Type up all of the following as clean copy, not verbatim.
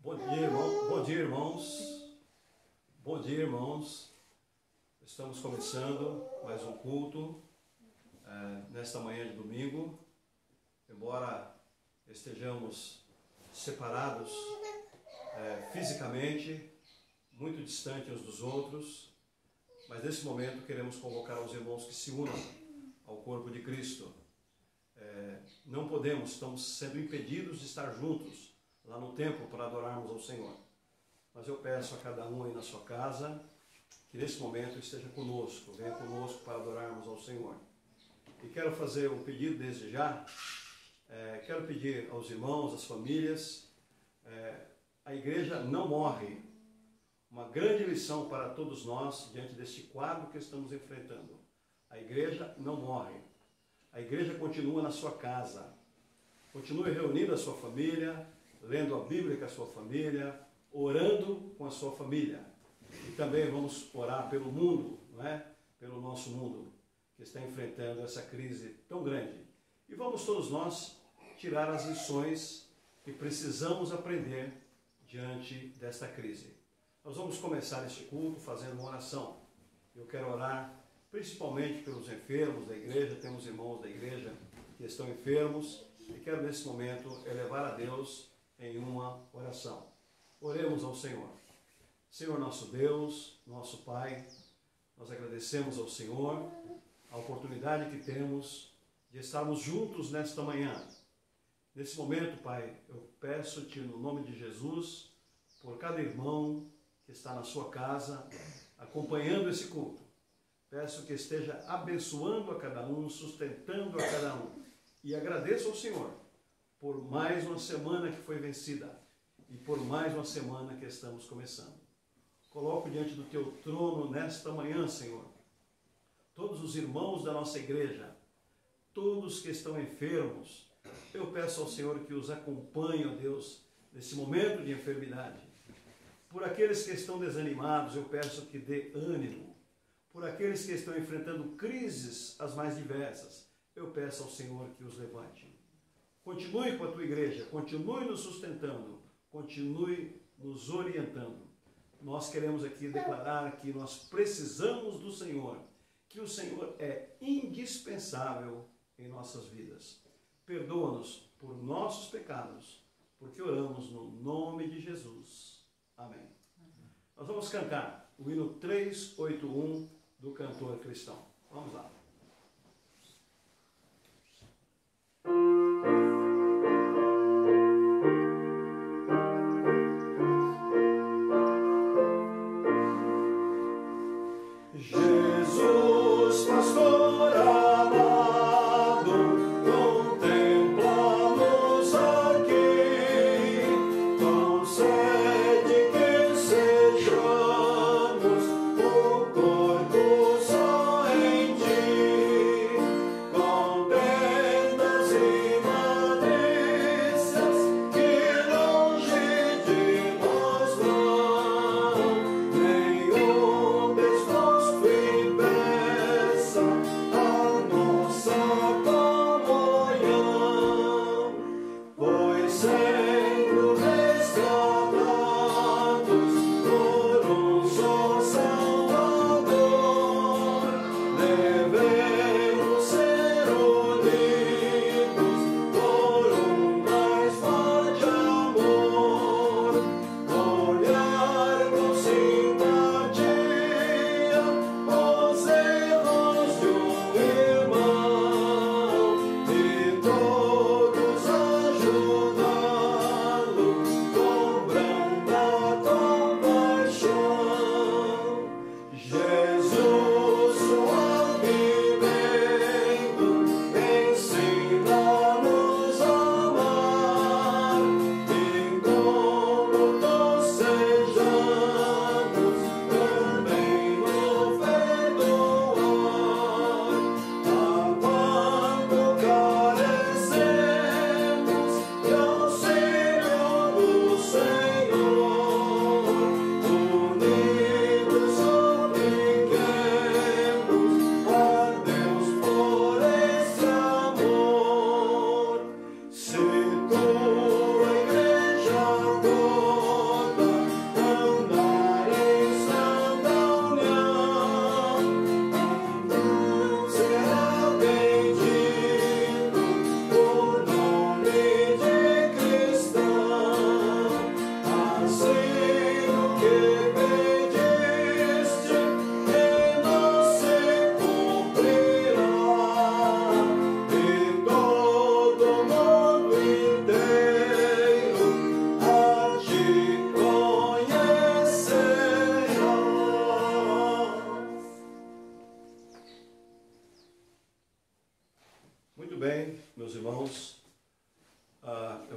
Bom dia, irmão. Bom dia, irmãos. Bom dia, irmãos. Estamos começando mais um culto nesta manhã de domingo. Embora estejamos separados fisicamente, muito distantes uns dos outros, mas nesse momento queremos convocar os irmãos que se unam ao corpo de Cristo. Não podemos, estamos sendo impedidos de estar juntos lá no templo para adorarmos ao Senhor. Mas eu peço a cada um aí na sua casa que nesse momento esteja conosco, venha conosco para adorarmos ao Senhor. E quero fazer um pedido desde já, quero pedir aos irmãos, às famílias, a igreja não morre. Uma grande lição para todos nós diante deste quadro que estamos enfrentando. A igreja não morre. A igreja continua na sua casa. Continue reunindo a sua família, lendo a Bíblia com a sua família, orando com a sua família. E também vamos orar pelo mundo, não é? Pelo nosso mundo, que está enfrentando essa crise tão grande. E vamos todos nós tirar as lições que precisamos aprender diante desta crise. Nós vamos começar este culto fazendo uma oração. Eu quero orar principalmente pelos enfermos da igreja, temos irmãos da igreja que estão enfermos, e quero nesse momento elevar a Deus em uma oração. Oremos ao Senhor. Senhor nosso Deus, nosso Pai, nós agradecemos ao Senhor a oportunidade que temos de estarmos juntos nesta manhã. Nesse momento, Pai, eu peço-te no nome de Jesus, por cada irmão que está na sua casa, acompanhando esse culto. Peço que esteja abençoando a cada um, sustentando a cada um. E agradeço ao Senhor por mais uma semana que foi vencida e por mais uma semana que estamos começando. Coloco diante do teu trono nesta manhã, Senhor, todos os irmãos da nossa igreja, todos que estão enfermos. Eu peço ao Senhor que os acompanhe, ó Deus, nesse momento de enfermidade. Por aqueles que estão desanimados, eu peço que dê ânimo. Por aqueles que estão enfrentando crises as mais diversas, eu peço ao Senhor que os levante. Continue com a tua igreja, continue nos sustentando, continue nos orientando. Nós queremos aqui declarar que nós precisamos do Senhor, que o Senhor é indispensável em nossas vidas. Perdoa-nos por nossos pecados, porque oramos no nome de Jesus. Amém. Nós vamos cantar o hino 381 do cantor cristão. Vamos lá. Jesus, pastor amado, contempla-nos aqui, concede que sejamos o corpo só em ti.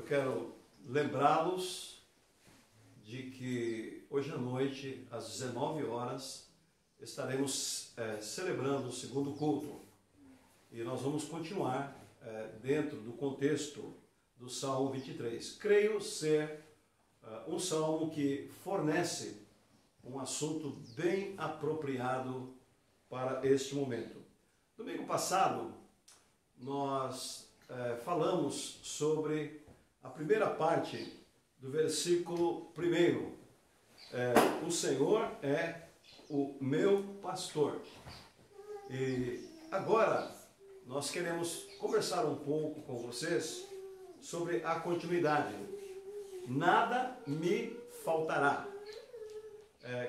quero lembrá-los de que hoje à noite, às 19 horas, estaremos celebrando o segundo culto. E nós vamos continuar dentro do contexto do Salmo 23. Creio ser um salmo que fornece um assunto bem apropriado para este momento. Domingo passado, nós falamos sobre a primeira parte do versículo 1. O Senhor é o meu pastor. E agora nós queremos conversar um pouco com vocês sobre a continuidade. Nada me faltará.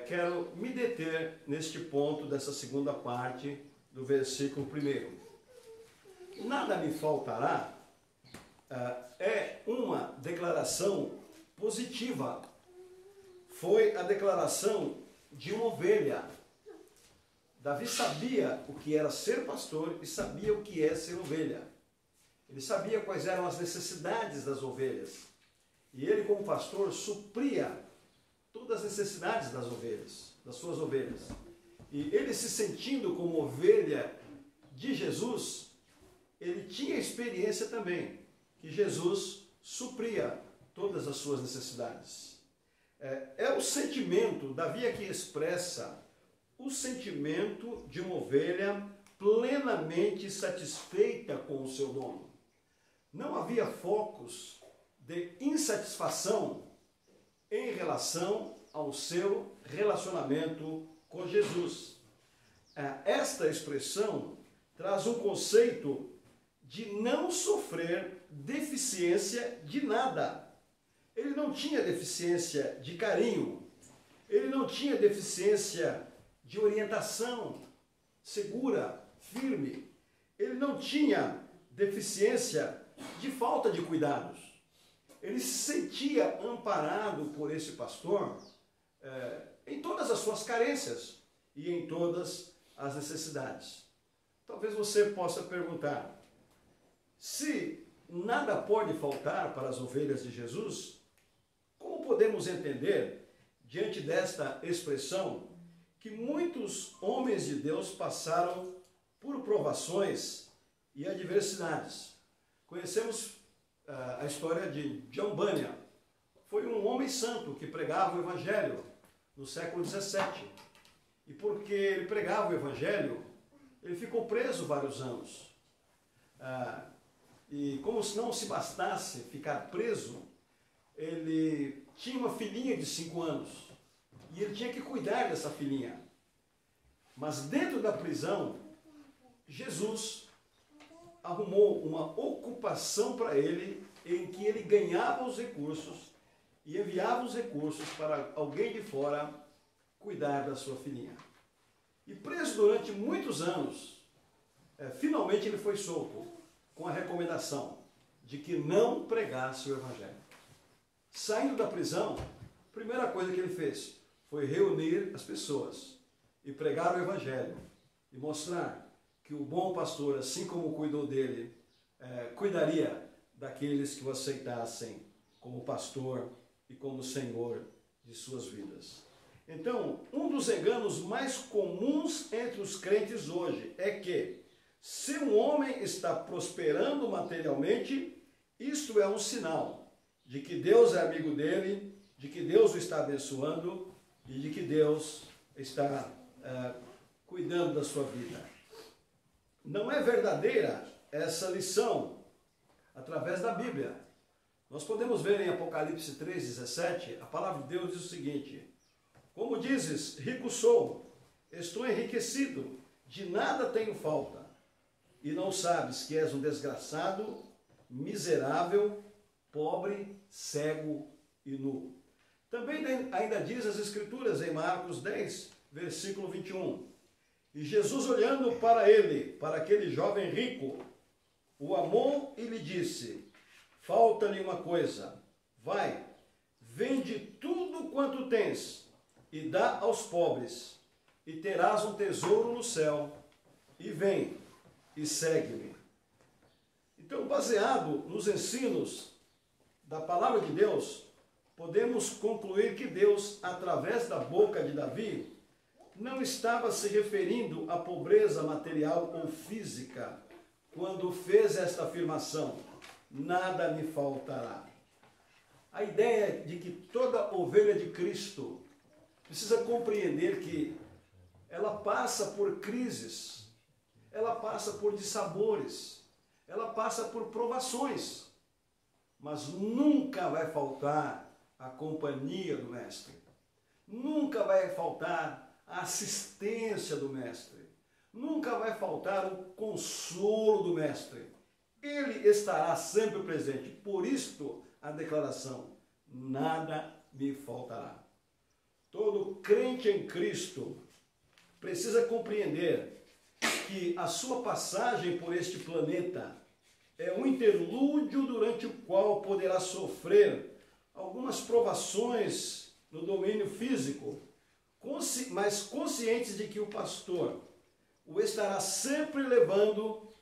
Quero me deter neste ponto dessa segunda parte do versículo 1. Nada me faltará é uma declaração positiva. Foi a declaração de uma ovelha. Davi sabia o que era ser pastor e sabia o que é ser ovelha. Ele sabia quais eram as necessidades das ovelhas. E ele, como pastor, supria todas as necessidades das ovelhas, das suas ovelhas. E ele, se sentindo como ovelha de Jesus, ele tinha experiência também que Jesus supria todas as suas necessidades. É o sentimento, Davi aqui expressa o sentimento de uma ovelha plenamente satisfeita com o seu dono. Não havia focos de insatisfação em relação ao seu relacionamento com Jesus. Esta expressão traz um conceito de não sofrer deficiência de nada. Ele não tinha deficiência de carinho, ele não tinha deficiência de orientação segura, firme, ele não tinha deficiência de falta de cuidados. Ele se sentia amparado por esse pastor em todas as suas carências e em todas as necessidades. Talvez você possa perguntar, se nada pode faltar para as ovelhas de Jesus, como podemos entender, diante desta expressão, que muitos homens de Deus passaram por provações e adversidades? Conhecemos a história de John Bunyan. Foi um homem santo que pregava o Evangelho no século XVII. E porque ele pregava o Evangelho, ele ficou preso vários anos. E como se não se bastasse ficar preso, ele tinha uma filhinha de 5 anos. E ele tinha que cuidar dessa filhinha. Mas dentro da prisão, Jesus arrumou uma ocupação para ele em que ele ganhava os recursos e enviava os recursos para alguém de fora cuidar da sua filhinha. E preso durante muitos anos, finalmente ele foi solto com a recomendação de que não pregasse o Evangelho. Saindo da prisão, a primeira coisa que ele fez foi reunir as pessoas e pregar o Evangelho e mostrar que o bom pastor, assim como cuidou dele, cuidaria daqueles que o aceitassem como pastor e como Senhor de suas vidas. Então, um dos enganos mais comuns entre os crentes hoje é que, se um homem está prosperando materialmente, isto é um sinal de que Deus é amigo dele, de que Deus o está abençoando e de que Deus está cuidando da sua vida. Não é verdadeira essa lição através da Bíblia. Nós podemos ver em Apocalipse 3,17, a palavra de Deus diz o seguinte: como dizes, rico sou, estou enriquecido, de nada tenho falta, e não sabes que és um desgraçado, miserável, pobre, cego e nu. Também ainda diz as Escrituras em Marcos 10, versículo 21. E Jesus, olhando para ele, para aquele jovem rico, o amou e lhe disse: falta-lhe uma coisa, vai, vende tudo quanto tens e dá aos pobres, e terás um tesouro no céu, e vem e segue-me. Então, baseado nos ensinos da palavra de Deus, podemos concluir que Deus, através da boca de Davi, não estava se referindo à pobreza material ou física quando fez esta afirmação: nada me faltará. A ideia de que toda ovelha de Cristo precisa compreender que ela passa por crises, ela passa por dissabores, ela passa por provações, mas nunca vai faltar a companhia do Mestre, nunca vai faltar a assistência do Mestre, nunca vai faltar o consolo do Mestre. Ele estará sempre presente. Por isto, a declaração: nada me faltará. Todo crente em Cristo precisa compreender que a sua passagem por este planeta é um interlúdio durante o qual poderá sofrer algumas provações no domínio físico, mas conscientes de que o pastor o estará sempre levando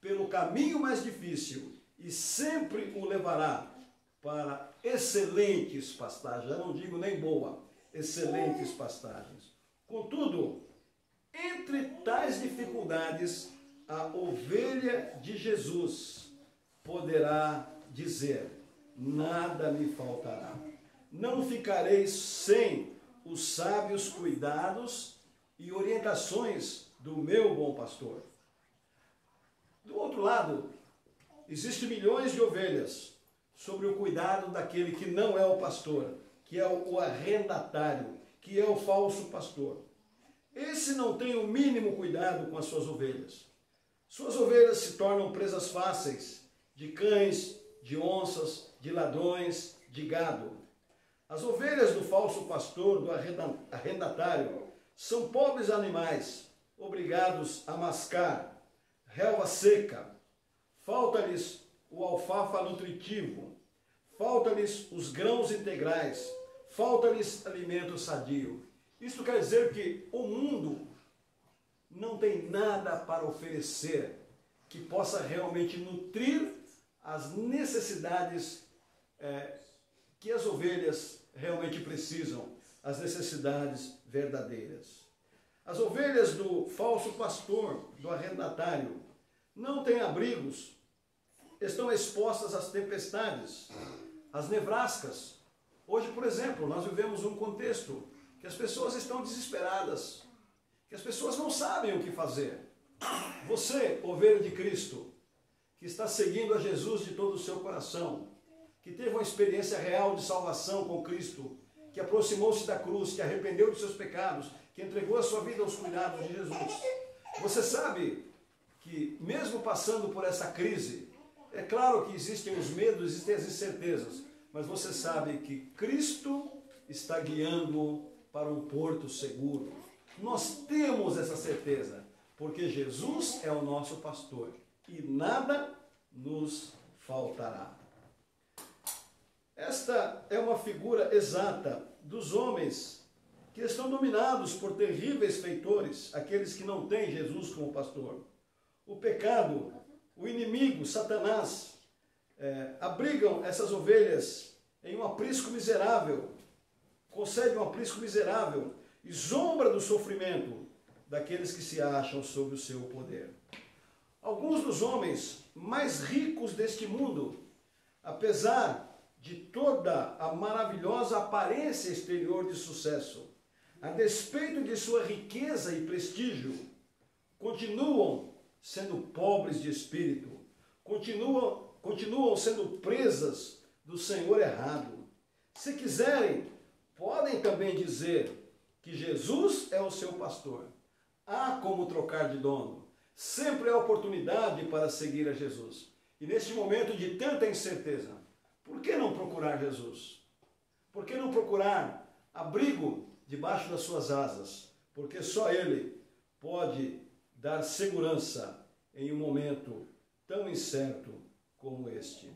pelo caminho mais difícil e sempre o levará para excelentes pastagens. Já não digo nem boa, excelentes pastagens. Contudo, entre tais dificuldades, a ovelha de Jesus poderá dizer: nada me faltará. Não ficarei sem os sábios cuidados e orientações do meu bom pastor. Do outro lado, existem milhões de ovelhas sob o cuidado daquele que não é o pastor, que é o arrendatário, que é o falso pastor. Esse não tem o mínimo cuidado com as suas ovelhas. Suas ovelhas se tornam presas fáceis de cães, de onças, de ladrões, de gado. As ovelhas do falso pastor, do arrendatário, são pobres animais, obrigados a mascar relva seca. Falta-lhes o alfafa nutritivo, falta-lhes os grãos integrais, falta-lhes alimento sadio. Isso quer dizer que o mundo não tem nada para oferecer que possa realmente nutrir as necessidades que as ovelhas realmente precisam, as necessidades verdadeiras. As ovelhas do falso pastor, do arrendatário, não têm abrigos, estão expostas às tempestades, às nevrascas. Hoje, por exemplo, nós vivemos um contexto que as pessoas estão desesperadas, que as pessoas não sabem o que fazer. Você, ovelha de Cristo, que está seguindo a Jesus de todo o seu coração, que teve uma experiência real de salvação com Cristo, que aproximou-se da cruz, que arrependeu de seus pecados, que entregou a sua vida aos cuidados de Jesus. Você sabe que, mesmo passando por essa crise, é claro que existem os medos, existem as incertezas, mas você sabe que Cristo está guiando para um porto seguro. Nós temos essa certeza, porque Jesus é o nosso pastor e nada nos faltará. Esta é uma figura exata dos homens que estão dominados por terríveis feitores, aqueles que não têm Jesus como pastor. O pecado, o inimigo, Satanás, abrigam essas ovelhas em um aprisco miserável, concede um aprisco miserável e zombra do sofrimento daqueles que se acham sob o seu poder. Alguns dos homens mais ricos deste mundo, apesar de toda a maravilhosa aparência exterior de sucesso, a despeito de sua riqueza e prestígio, continuam sendo pobres de espírito, continuam sendo presas do Senhor errado. Se quiserem, podem também dizer que Jesus é o seu pastor. Há como trocar de dono. Sempre há oportunidade para seguir a Jesus. E neste momento de tanta incerteza, por que não procurar Jesus? Por que não procurar abrigo debaixo das suas asas? Porque só Ele pode dar segurança em um momento tão incerto como este.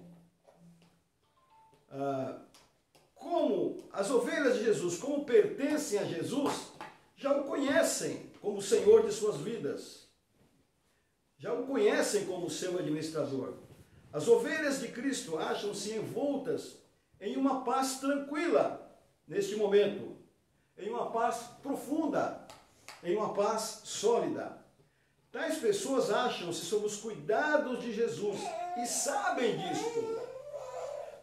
Como as ovelhas de Jesus, como pertencem a Jesus, já o conhecem como Senhor de suas vidas. Já o conhecem como seu administrador. As ovelhas de Cristo acham-se envoltas em uma paz tranquila neste momento, em uma paz profunda, em uma paz sólida. Tais pessoas acham-se sob os cuidados de Jesus e sabem disto.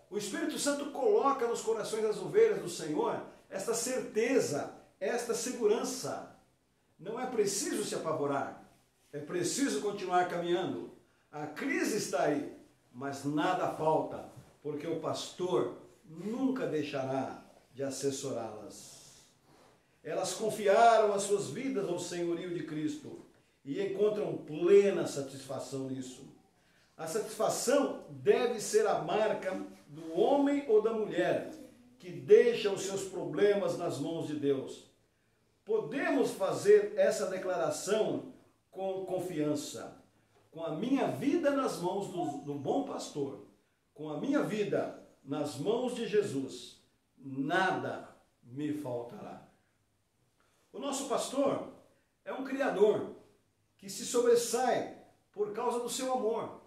O Espírito Santo coloca nos corações das ovelhas do Senhor esta certeza, esta segurança. Não é preciso se apavorar, é preciso continuar caminhando. A crise está aí, mas nada falta, porque o pastor nunca deixará de assessorá-las. Elas confiaram as suas vidas ao senhorio de Cristo e encontram plena satisfação nisso. A satisfação deve ser a marca do homem ou da mulher que deixa os seus problemas nas mãos de Deus. Podemos fazer essa declaração com confiança. Com a minha vida nas mãos do bom pastor, com a minha vida nas mãos de Jesus, nada me faltará. O nosso pastor é um criador que se sobressai por causa do seu amor.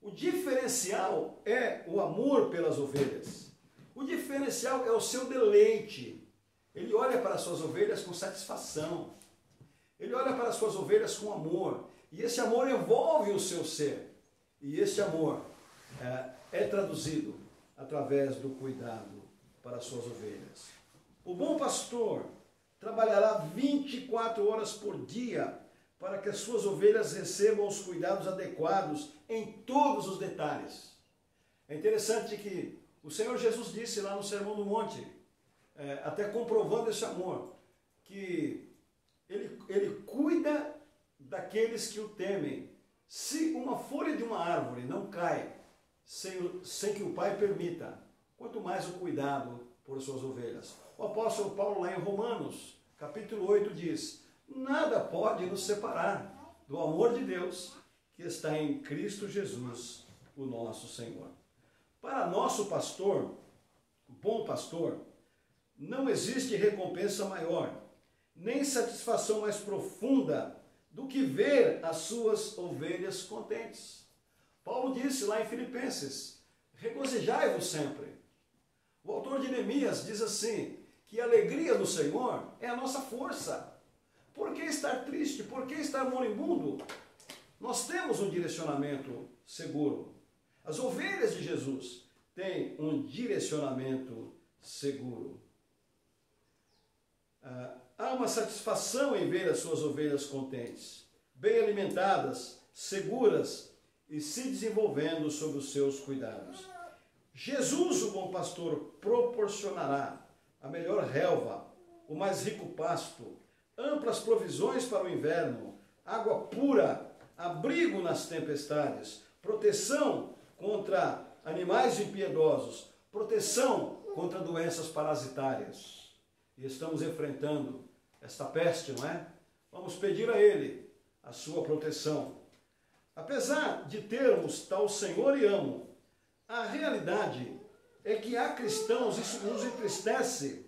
O diferencial é o amor pelas ovelhas. O diferencial é o seu deleite. Ele olha para as suas ovelhas com satisfação. Ele olha para as suas ovelhas com amor. E esse amor envolve o seu ser. E esse amor é traduzido através do cuidado para as suas ovelhas. O bom pastor trabalhará 24 horas por dia para que as suas ovelhas recebam os cuidados adequados em todos os detalhes. É interessante que o Senhor Jesus disse lá no Sermão do Monte, até comprovando esse amor, que ele cuida daqueles que o temem. Se uma folha de uma árvore não cai sem que o Pai permita, quanto mais o cuidado por suas ovelhas. O apóstolo Paulo, lá em Romanos, capítulo 8, diz: nada pode nos separar do amor de Deus que está em Cristo Jesus, o nosso Senhor. Para nosso pastor, bom pastor, não existe recompensa maior, nem satisfação mais profunda do que ver as suas ovelhas contentes. Paulo disse lá em Filipenses: regozijai-vos sempre. O autor de Neemias diz assim, que a alegria do Senhor é a nossa força. Por que estar triste? Por que estar moribundo? Nós temos um direcionamento seguro. As ovelhas de Jesus têm um direcionamento seguro. Há uma satisfação em ver as suas ovelhas contentes, bem alimentadas, seguras e se desenvolvendo sob os seus cuidados. Jesus, o bom pastor, proporcionará a melhor relva, o mais rico pasto, amplas provisões para o inverno, água pura, abrigo nas tempestades, proteção contra animais impiedosos, proteção contra doenças parasitárias. E estamos enfrentando esta peste, não é? Vamos pedir a Ele a sua proteção. Apesar de termos tal Senhor e amo, a realidade é que há cristãos, isso nos entristece,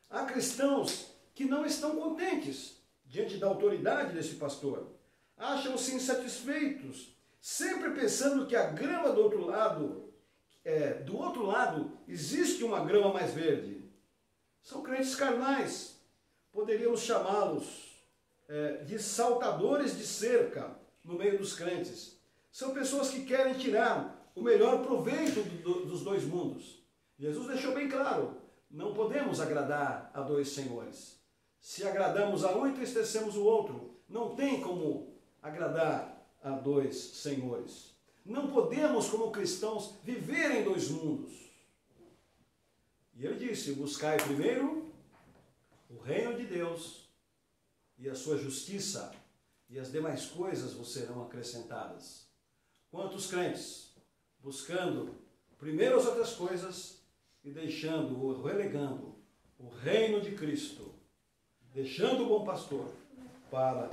há cristãos que não estão contentes diante da autoridade desse pastor. Acham-se insatisfeitos, sempre pensando que a grama do outro lado existe uma grama mais verde. São crentes carnais, poderíamos chamá-los de saltadores de cerca no meio dos crentes. São pessoas que querem tirar o melhor proveito dos dois mundos. Jesus deixou bem claro, não podemos agradar a dois senhores. Se agradamos a um, entristecemos o outro. Não tem como agradar a dois senhores. Não podemos, como cristãos, viver em dois mundos. E ele disse, buscai primeiro o reino de Deus e a sua justiça, e as demais coisas vos serão acrescentadas. Quantos crentes buscando primeiro as outras coisas e deixando ou relegando o reino de Cristo, deixando o bom pastor para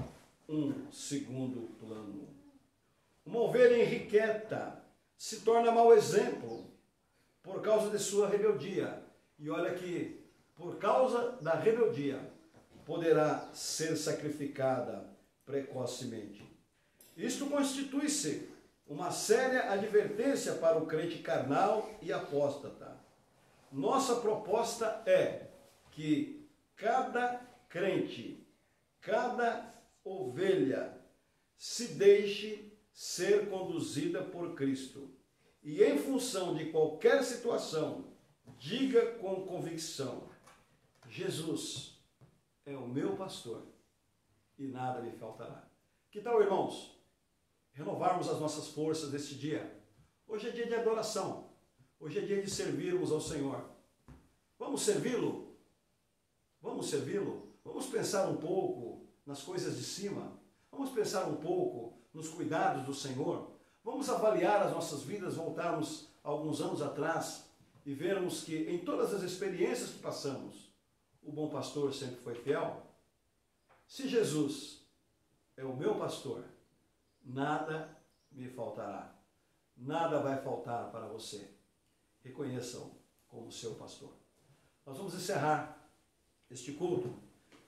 um segundo plano. Uma ovelha irrequieta se torna mau exemplo por causa de sua rebeldia. E olha que, por causa da rebeldia, poderá ser sacrificada precocemente. Isto constitui-se uma séria advertência para o crente carnal e apóstata. Nossa proposta é que cada crente, cada ovelha, se deixe ser conduzida por Cristo. E em função de qualquer situação, diga com convicção: Jesus é o meu pastor e nada me faltará. Que tal, irmãos, renovarmos as nossas forças neste dia? Hoje é dia de adoração. Hoje é dia de servirmos ao Senhor. Vamos servi-lo? Vamos servi-lo? Vamos pensar um pouco nas coisas de cima? Vamos pensar um pouco nos cuidados do Senhor? Vamos avaliar as nossas vidas, voltarmos alguns anos atrás e vermos que em todas as experiências que passamos, o bom pastor sempre foi fiel? Se Jesus é o meu pastor, nada me faltará. Nada vai faltar para você. Reconheça-o como seu pastor. Nós vamos encerrar este culto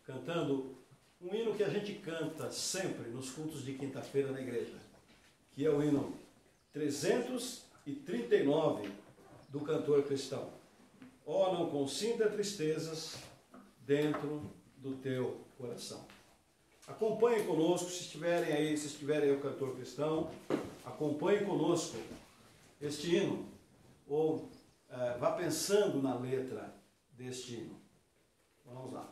cantando um hino que a gente canta sempre nos cultos de quinta-feira na igreja, que é o hino 339 do cantor cristão. Ó, não consinta tristezas dentro do teu coração. Acompanhe conosco, se estiverem aí o cantor cristão, acompanhe conosco este hino, ou vá pensando na letra deste hino. Vamos lá.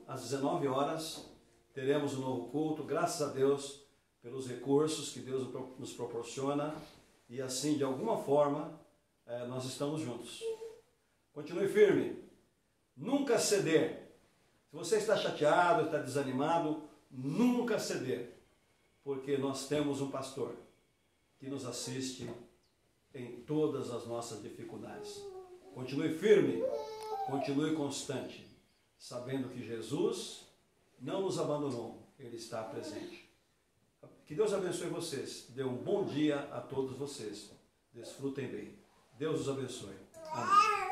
Às 19 horas, teremos um novo culto, graças a Deus, pelos recursos que Deus nos proporciona, e assim, de alguma forma, nós estamos juntos. Continue firme, nunca ceder. Se você está chateado, está desanimado, nunca ceder, porque nós temos um pastor que nos assiste em todas as nossas dificuldades. Continue firme, continue constante, sabendo que Jesus não nos abandonou, Ele está presente. Que Deus abençoe vocês, dê um bom dia a todos vocês. Desfrutem bem. Deus os abençoe. Amém.